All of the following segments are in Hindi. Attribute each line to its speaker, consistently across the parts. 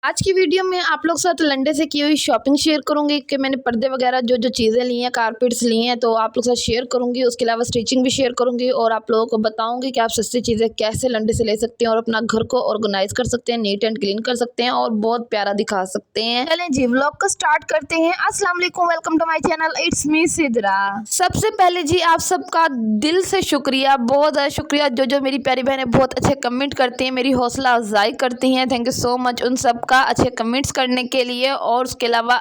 Speaker 1: आज की वीडियो में आप लोग साथ लंडे से की हुई शॉपिंग शेयर करूंगी कि मैंने पर्दे वगैरह जो जो चीज़ें ली हैं, कारपेट्स लिए हैं, तो आप लोग साथ शेयर करूंगी। उसके अलावा स्टिचिंग भी शेयर करूंगी और आप लोगों को बताऊंगी कि आप सस्ती चीज़ें कैसे लंडे से ले सकते हैं और अपना घर को ऑर्गेनाइज कर सकते हैं, नीट एंड क्लीन कर सकते हैं और बहुत प्यारा दिखा सकते हैं। चलें जी, व्लॉग को स्टार्ट करते हैं। अस्सलाम वालेकुम, welcome to my channel, it's me Sidra. सबसे पहले जी आप सबका दिल से शुक्रिया, बहुत ज़्यादा शुक्रिया जो जो मेरी प्यारी बहनें बहुत अच्छे कमेंट करती हैं, मेरी हौसला अफजाई करती हैं। थैंक यू सो मच उन सब का अच्छे कमेंट्स करने के लिए और उसके अलावा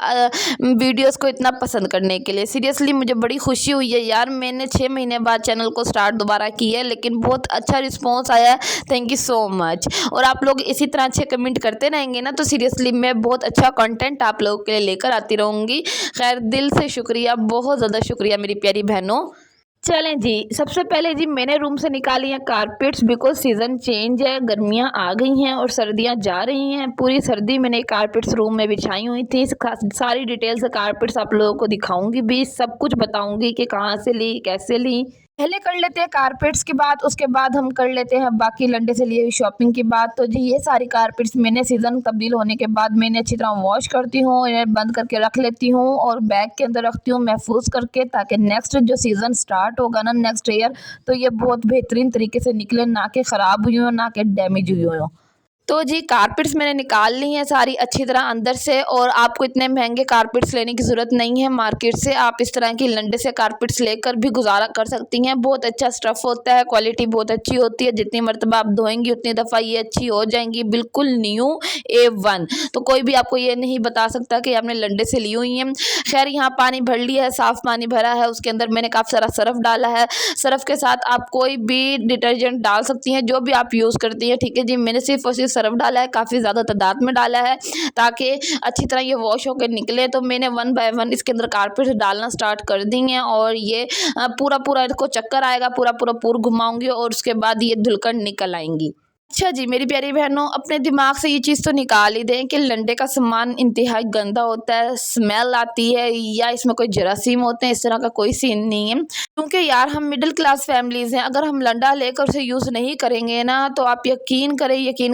Speaker 1: वीडियोस को इतना पसंद करने के लिए। सीरियसली मुझे बड़ी खुशी हुई है यार, मैंने 6 महीने बाद चैनल को स्टार्ट दोबारा की है, लेकिन बहुत अच्छा रिस्पॉन्स आया है। Thank you so much. और आप लोग इसी तरह अच्छे कमेंट करते रहेंगे ना तो सीरियसली मैं बहुत अच्छा कंटेंट आप लोगों के लिए लेकर आती रहूँगी। खैर दिल से शुक्रिया, बहुत ज़्यादा शुक्रिया मेरी प्यारी बहनों। चलें जी, सबसे पहले जी मैंने रूम से निकाली हैं कारपेट्स, बिकॉज सीज़न चेंज है, गर्मियां आ गई हैं और सर्दियां जा रही हैं। पूरी सर्दी मैंने कारपेट्स रूम में बिछाई हुई थी। सारी डिटेल से कारपेट्स आप लोगों को दिखाऊंगी भी, सब कुछ बताऊंगी कि कहाँ से ली, कैसे ली। पहले कर लेते हैं कारपेट्स की बात, उसके बाद हम कर लेते हैं बाकी लंडे से लिए हुई शॉपिंग की बात। तो जी ये सारी कारपेट्स मैंने सीज़न तब्दील होने के बाद मैंने अच्छी तरह वॉश करती हूँ, इन्हें बंद करके रख लेती हूँ और बैग के अंदर रखती हूँ महफूज करके, ताकि नेक्स्ट जो सीज़न स्टार्ट होगा ना नेक्स्ट ईयर, तो ये बहुत बेहतरीन तरीके से निकले, ना कि ख़राब हुई हो ना कि डैमेज हुई हो। तो जी कारपेट्स मैंने निकाल ली हैं सारी अच्छी तरह अंदर से, और आपको इतने महंगे कारपेट्स लेने की ज़रूरत नहीं है मार्केट से। आप इस तरह की लंडे से कारपेट्स लेकर भी गुजारा कर सकती हैं। बहुत अच्छा स्टफ़ होता है, क्वालिटी बहुत अच्छी होती है, जितनी मरतबा आप धोएंगी उतनी दफ़ा ये अच्छी हो जाएंगी, बिल्कुल न्यू A1। तो कोई भी आपको ये नहीं बता सकता कि आपने लंडे से ली हुई हैं। खैर यहाँ पानी भर लिया है, साफ़ पानी भरा है, उसके अंदर मैंने काफ़ी सारा सर्फ़ डाला है। सर्फ़ के साथ आप कोई भी डिटर्जेंट डाल सकती हैं जो भी आप यूज़ करती हैं, ठीक है जी। मैंने सिर्फ और सिर्फ सर्फ डाला है, काफ़ी ज़्यादा तादाद में डाला है ताकि अच्छी तरह ये वॉश होकर निकले। तो मैंने 1 बाय 1 इसके अंदर कारपेट डालना स्टार्ट कर दी हैं और ये पूरा पूरा इसको चक्कर आएगा, पूरा पूरा पूर घुमाऊंगी और उसके बाद ये धुलकर निकल आएंगी। अच्छा जी मेरी प्यारी बहनों, अपने दिमाग से ये चीज़ तो निकाल ही दें कि लंडे का सामान इंतहाई गंदा होता है, स्मेल आती है या इसमें कोई जरासीम होते हैं, इस तरह का कोई सीन नहीं है। क्योंकि यार हम मिडिल क्लास फैमिलीज़ हैं, अगर हम लंडा लेकर उसे यूज़ नहीं करेंगे ना तो आप यकीन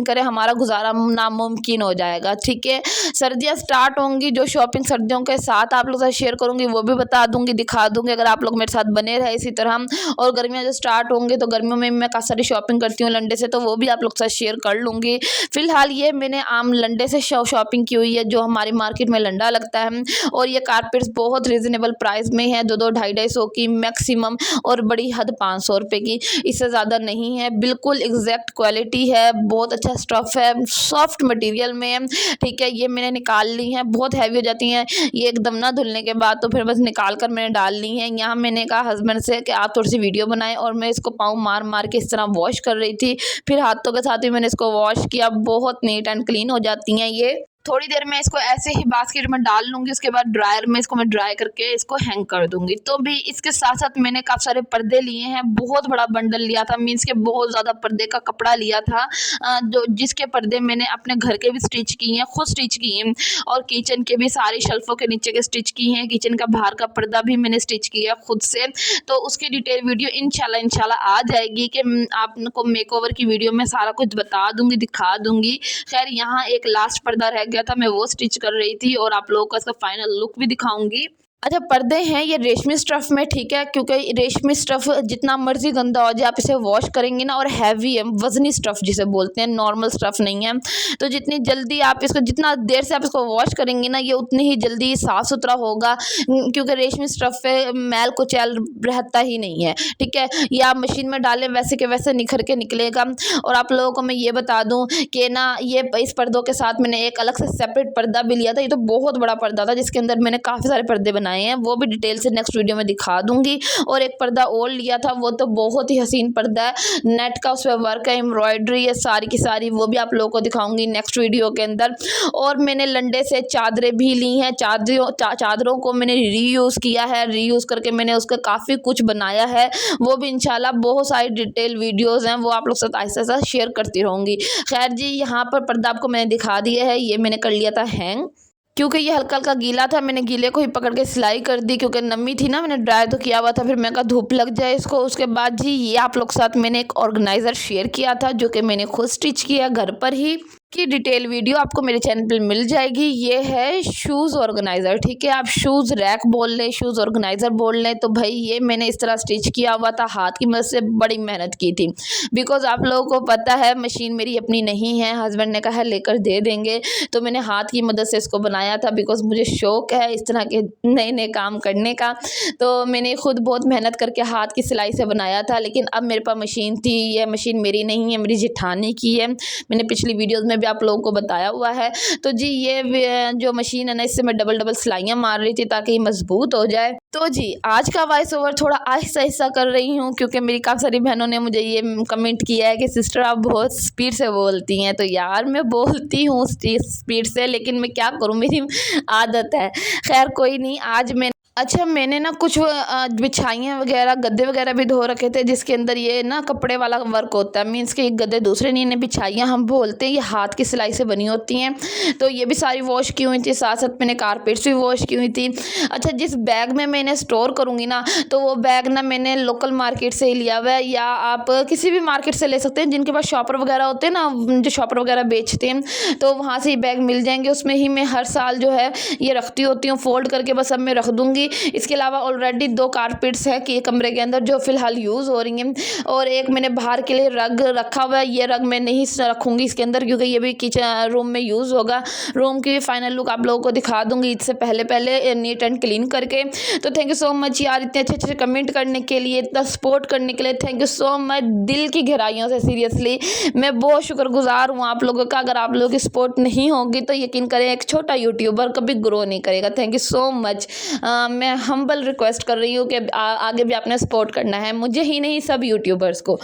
Speaker 1: करें हमारा गुजारा नामुमकिन हो जाएगा, ठीक है। सर्दियाँ स्टार्ट होंगी, जो शॉपिंग सर्दियों के साथ आप लोग शेयर करूँगी वो भी बता दूँगी, दिखा दूँगी, अगर आप लोग मेरे साथ बने रहे इसी तरह। और गर्मियाँ जो स्टार्ट होंगी तो गर्मियों में मैं काफ़ी सारी शॉपिंग करती हूँ लंडे से, तो वो भी आप लोग साथ शेयर कर लूँगी। फिलहाल ये मैंने आम लंडे से शॉपिंग की हुई है, जो हमारी मार्केट में लंडा लगता है। और ये कारपेट्स बहुत रिजनेबल प्राइस में है, 2-2 250 की मैक्सिमम, और बड़ी हद 500 रुपये की, इससे ज़्यादा नहीं है। बिल्कुल एग्जैक्ट क्वालिटी है, बहुत अच्छा स्टफ़ है, सॉफ्ट मटेरियल में है, ठीक है। ये मैंने निकाल ली हैं, बहुत हैवी हो जाती हैं ये एकदम ना धुलने के बाद, तो फिर बस निकाल कर मैंने डाल ली हैं। यहाँ मैंने कहा हस्बैंड से कि आप थोड़ी सी वीडियो बनाएं, और मैं इसको पाँव मार मार के इस तरह वॉश कर रही थी। फिर हाथों के साथ ही मैंने इसको वॉश किया, बहुत नीट एंड क्लीन हो जाती हैं ये। थोड़ी देर में इसको ऐसे ही बास्केट में डाल लूँगी, उसके बाद ड्रायर में इसको मैं ड्राई करके इसको हैंग कर दूँगी। तो भी इसके साथ साथ मैंने काफ़ी सारे पर्दे लिए हैं, बहुत बड़ा बंडल लिया था, मीन्स के बहुत ज़्यादा पर्दे का कपड़ा लिया था, जो जिसके पर्दे मैंने अपने घर के भी स्टिच किए हैं, खुद स्टिच किए हैं, और किचन के भी सारी शेल्फों के नीचे के स्टिच किए हैं। किचन का बाहर का पर्दा भी मैंने स्टिच किया खुद से, तो उसकी डिटेल वीडियो इंशाल्लाह आ जाएगी कि आपको मेकओवर की वीडियो में सारा कुछ बता दूँगी, दिखा दूँगी। खैर यहाँ एक लास्ट पर्दा रह गया था, मैं वो स्टिच कर रही थी और आप लोगों को इसका फाइनल लुक भी दिखाऊंगी। अच्छा पर्दे हैं ये रेशमी स्टफ़ में, ठीक है, क्योंकि रेशमी स्टफ़ जितना मर्जी गंदा हो जाए आप इसे वॉश करेंगे ना, और हैवी है, वज़नी स्टफ़ जिसे बोलते हैं, नॉर्मल स्टफ़ नहीं है। तो जितनी जल्दी आप इसको, जितना देर से आप इसको वॉश करेंगे ना, ये उतनी ही जल्दी साफ़ सुथरा होगा, क्योंकि रेशमी स्टफ़ पे मैल कुचैल रहता ही नहीं है, ठीक है। ये आप मशीन में डालें वैसे के वैसे निखर के निकलेगा। और आप लोगों को मैं ये बता दूँ कि ना ये इस पर्दों के साथ मैंने एक अलग से सेपरेट पर्दा भी लिया था। ये तो बहुत बड़ा पर्दा था जिसके अंदर मैंने काफ़ी सारे पर्दे बनाए हैं, वो भी डिटेल से नेक्स्ट वीडियो में दिखा दूंगी। और एक पर्दा और लिया था, वो तो बहुत ही हसीन पर्दा है, नेट का उस पर वर्क है, एम्ब्रॉयडरी है सारी की सारी, वो भी आप लोगों को दिखाऊंगी नेक्स्ट वीडियो के अंदर। और मैंने लंडे से चादरें भी ली हैं, चादरों को मैंने रीयूज़ किया है, रीयूज़ करके मैंने उसका काफ़ी कुछ बनाया है, वो भी इंशाल्लाह बहुत सारी डिटेल वीडियोज़ हैं, वो आप लोग साथ आहिस्ता आहिस्ता शेयर करती रहूँगी। खैर जी यहाँ पर पर्दा आपको मैंने दिखा दिया है, ये मैंने कर लिया था हैंग, क्योंकि ये हल्का हल्का गीला था, मैंने गीले को ही पकड़ के सिलाई कर दी, क्योंकि नमी थी ना, मैंने ड्राई तो किया हुआ था, फिर मैं कहा धूप लग जाए इसको। उसके बाद जी ये आप लोग साथ मैंने एक ऑर्गेनाइज़र शेयर किया था, जो कि मैंने खुद स्टिच किया घर पर ही। की डिटेल वीडियो आपको मेरे चैनल पर मिल जाएगी। ये है शूज़ ऑर्गेनाइज़र, ठीक है, आप शूज़ रैक बोल लें, शूज़ ऑर्गेनाइज़र बोल लें। तो भाई ये मैंने इस तरह स्टिच किया हुआ था, हाथ की मदद से बड़ी मेहनत की थी। बिकॉज़ आप लोगों को पता है मशीन मेरी अपनी नहीं है, हस्बैंड ने कहा लेकर दे देंगे, तो मैंने हाथ की मदद से इसको बनाया था। बिकॉज़ मुझे शौक़ है इस तरह के नए नए काम करने का, तो मैंने खुद बहुत मेहनत करके हाथ की सिलाई से बनाया था। लेकिन अब मेरे पास मशीन थी, यह मशीन मेरी नहीं है, मेरी जेठानी की है। मैंने पिछली वीडियोज़ में भी आप लोगों को बताया हुआ है। तो जी ये जो मशीन है ना, इससे मैं डबल डबल सिलाइयाँ मार रही थी ताकि ये मजबूत हो जाए। तो जी आज का वॉइस ओवर थोड़ा आहिस्ता आहिस्ता कर रही हूँ, क्योंकि मेरी काफ़ी सारी बहनों ने मुझे ये कमेंट किया है कि सिस्टर आप बहुत स्पीड से बोलती हैं। तो यार मैं बोलती हूँ स्पीड से, लेकिन मैं क्या करूँ, मेरी आदत है। खैर कोई नहीं, आज मैं मैंने ना कुछ बिछाइयाँ वगैरह गद्दे वगैरह भी धो रखे थे, जिसके अंदर ये ना कपड़े वाला वर्क होता है। मीन्स के एक गद्दे दूसरे नहीं, इन्हें बिछाइयाँ हम बोलते हैं, ये हाथ की सिलाई से बनी होती हैं। तो ये भी सारी वॉश की हुई थी, साथ साथ मैंने कारपेट्स भी वॉश की हुई थी। अच्छा, जिस बैग में मैं इन्हें स्टोर करूँगी ना, तो वो बैग ना मैंने लोकल मार्केट से ही लिया हुआ है, या आप किसी भी मार्केट से ले सकते हैं जिनके पास शॉपर वगैरह होते हैं ना, जो शॉपर वगैरह बेचते हैं, तो वहाँ से ही बैग मिल जाएंगे। उसमें ही मैं हर साल जो है ये रखती होती हूँ, फोल्ड करके बस अब मैं रख दूँगी। इसके अलावा ऑलरेडी 2 कारपेट्स हैं कि कमरे के अंदर जो फ़िलहाल यूज़ हो रही हैं, और एक मैंने बाहर के लिए रग रखा हुआ है। ये रग मैं नहीं रखूँगी इसके अंदर, क्योंकि ये भी किचन रूम में यूज़ होगा। रूम की फाइनल लुक आप लोगों को दिखा दूँगी इससे पहले नीट एंड क्लीन करके। तो थैंक यू सो मच यार, इतने अच्छे अच्छे कमेंट करने के लिए, इतना सपोर्ट करने के लिए थैंक यू सो मच। दिल की गहराइयों से सीरियसली मैं बहुत शुक्रगुजार हूँ आप लोगों का। अगर आप लोगों की सपोर्ट नहीं होगी तो यकीन करें एक छोटा यूट्यूबर कभी ग्रो नहीं करेगा। Thank you so much. मैं हम्बल रिक्वेस्ट कर रही हूँ कि आगे भी आपने सपोर्ट करना है, मुझे ही नहीं सब यूट्यूबर्स को।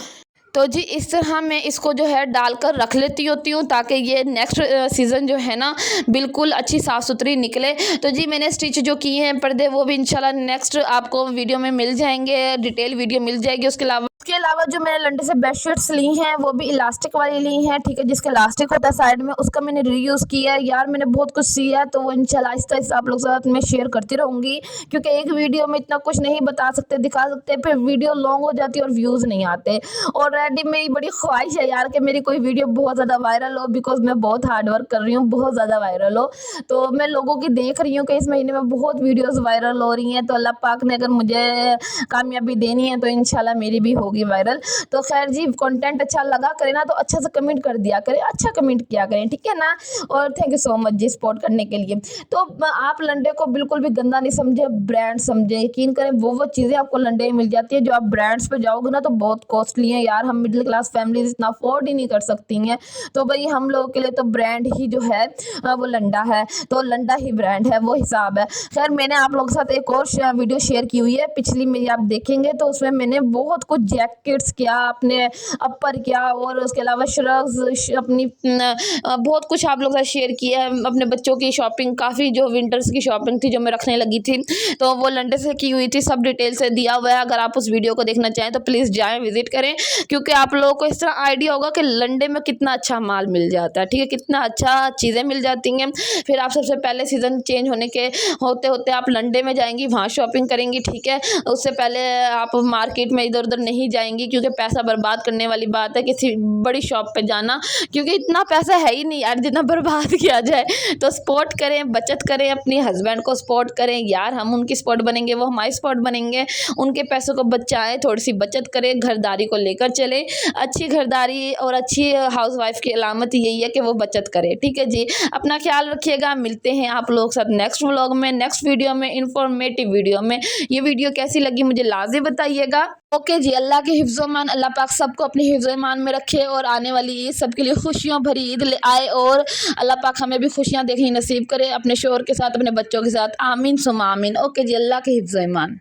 Speaker 1: तो जी इस तरह मैं इसको जो है डालकर रख लेती होती हूँ, ताकि ये नेक्स्ट सीज़न जो है ना बिल्कुल अच्छी साफ़ सुथरी निकले। तो जी मैंने स्टिच जो किए हैं पर्दे, वो भी इंशाल्लाह नेक्स्ट आपको वीडियो में मिल जाएंगे, डिटेल वीडियो मिल जाएगी। उसके अलावा जो मैंने लंडे से बेडशीट्स ली हैं वो भी इलास्टिक वाली ली हैं, ठीक है, जिसका इलास्टिक होता है साइड में, उसका मैंने रीयूज़ किया है। यार मैंने बहुत कुछ सिया है, तो वो इंशाल्लाह आहिस्ता आहिस्ता आप लोग के साथ मैं शेयर करती रहूँगी, क्योंकि एक वीडियो में इतना कुछ नहीं बता सकते, दिखा सकते, फिर वीडियो लॉन्ग हो जाती है और व्यूज़ नहीं आते। ऑलरेडी मेरी बड़ी ख्वाहिश है यार कि मेरी कोई वीडियो बहुत ज़्यादा वायरल हो, बिकॉज मैं बहुत हार्ड वर्क कर रही हूँ, बहुत ज़्यादा वायरल हो। तो मैं लोगों की देख रही हूँ कि इस महीने में बहुत वीडियोज़ वायरल हो रही हैं, तो अल्लाह पाक ने अगर मुझे कामयाबी देनी है तो इंशाल्लाह मेरी भी होगी वायरल। तो खैर जी, कंटेंट अच्छा लगा करे ना तो अच्छा से कमेंट कर दिया करें, अच्छा कमेंट किया करें, ठीक है ना। और थैंक यू सो मच जी सपोर्ट करने के लिए। तो आप लंडे को बिल्कुल भी गंदा नहीं समझे, ब्रांड समझे। यकीन करें वो चीज़ें आपको लंडे में मिल जाती है जो आप ब्रांड्स पे जाओगे ना तो बहुत कॉस्टली है यार, हम मिडिल क्लास फैमिलीज इतना अफोर्ड ही नहीं कर सकती हैं। तो भाई हम लोगों के लिए तो ब्रांड ही जो है वो लंडा है, तो लंडा ही ब्रांड है, वो हिसाब है। खैर मैंने आप लोगों के साथ एक और वीडियो शेयर की हुई है पिछली मेरी, आप देखेंगे तो उसमें मैंने बहुत कुछ जैकेट्स किया, अपने अपर किया, और उसके अलावा श्रग्स अपनी बहुत कुछ आप लोगों के साथ शेयर किया है। अपने बच्चों की शॉपिंग, काफ़ी जो विंटर्स की शॉपिंग थी जो मैं रखने लगी थी, तो वो लंडे से की हुई थी, सब डिटेल से दिया हुआ है। अगर आप उस वीडियो को देखना चाहें तो प्लीज़ जाएं, विजिट करें, क्योंकि आप लोगों को इस तरह आइडिया होगा कि लंडे में कितना अच्छा माल मिल जाता है, ठीक है, कितना अच्छा चीज़ें मिल जाती हैं। फिर आप सबसे पहले सीज़न चेंज होने के होते होते आप लंडे में जाएंगी, वहाँ शॉपिंग करेंगी, ठीक है। उससे पहले आप मार्केट में इधर उधर नहीं जाएंगी, क्योंकि पैसा बर्बाद करने वाली बात है किसी बड़ी शॉप पे जाना, क्योंकि इतना पैसा है ही नहीं यार जितना बर्बाद किया जाए। तो सपोर्ट करें, बचत करें, अपने हस्बैंड को सपोर्ट करें यार, हम उनकी सपोर्ट बनेंगे, वो हमारी सपोर्ट बनेंगे। उनके पैसों को बचाएं, थोड़ी सी बचत करें, घरदारी को लेकर चले। अच्छी घरदारी और अच्छी हाउसवाइफ की अलामत यही है कि वो बचत करे, ठीक है जी। अपना ख्याल रखिएगा, मिलते हैं आप लोगों के साथ नेक्स्ट व्लॉग में, नेक्स्ट वीडियो में, इंफॉर्मेटिव वीडियो में। ये वीडियो कैसी लगी मुझे लाज़िम बताइएगा। ओके जी, अल्लाह के हिफ्ज़-ओ-मान, अल्लाह पाक सबको अपने हिफ्ज़-ओ-मान में रखे और आने वाली ईद सबके लिए खुशियों भरी ईद ले आए, और अल्लाह पाक हमें भी खुशियाँ देखनी नसीब करे अपने शौहर के साथ, अपने बच्चों के साथ। आमीन सुम्मा आमीन। ओके जी, अल्लाह के हिफ्ज़-ओ-मान।